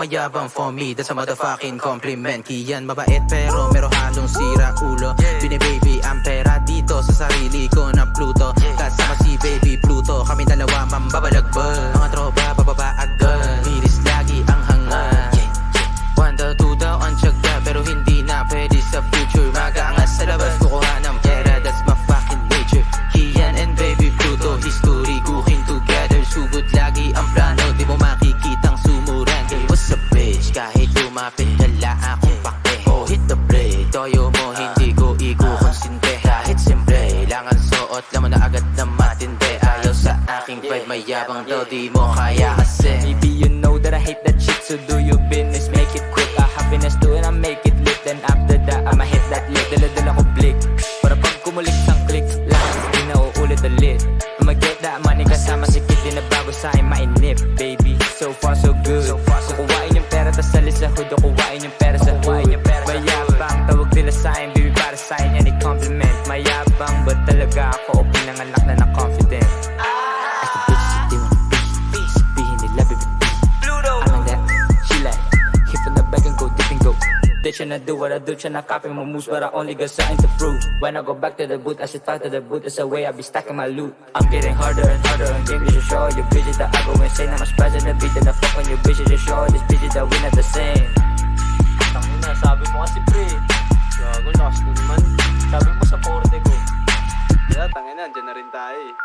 mayabang for me, that's a motherfucking compliment. Kiyan mabait pero meron halong sira ulo. Binibaby ang pera dito sa sarili ko na Pluto. Kasama si baby Pluto, kami dalawa mambabalagbag. Mga tropa bababa agad, milis lagi ang hangad. 1 to 2 daw ang tsaga, pero hindi na pwede sa future. Mag-aangas sa labas, kukuha ng pera, that's my fucking nature. Kian and baby Pluto, history cooking together. Sugod lagi ang plano, di mo makikitang sumuran. Hey, what's up bitch, kahit lumapit wala akong pake. Oh, hit the blade, toyo mo hindi ko ikukonsinte. Kahit simple, langan suot, laman na agad na matindi. Ayaw sa aking vibe, mayabang daw di mo kaya kasi. Maybe you know that I hate that shit, so do your business, make it quick. I happiness to it, I make it lit. Then after that, I'ma hit that lit. Dala-dala ko blick, para pag kumulik sang click, lakas di na uulit ulit. I'ma get that money kasama si kid, di na bago sa'kin mainip. Baby, so far so good. Kukuhain yung pera, tas salis sa hood. Kukuhain yung pera sa hood. Mayabang, tawag nila sa'kin, baby para sa'kin yan i-compliment. Mayabang, ba talaga ako o pinanganak na na confident? As the bitches, they wanna be sabihin nila baby I'm like that, she like hit from the back and go dip and go. They tryna do what I do, tryna copy my moves, but I only got something to prove. When I go back to the booth, I should talk to the booth. That's the way I be stacking my loot. I'm getting harder and harder on game. You should show all your bitches that I go insane. I'm a spaz in the beat, then I fuck on your bitches. Just show all these bitches that we not the same. Tangina, sabi mo kasi pre. Gago, lakas na naman. Sabi mo sa forte ko. Kaya tangina, andyan na rin tayo eh.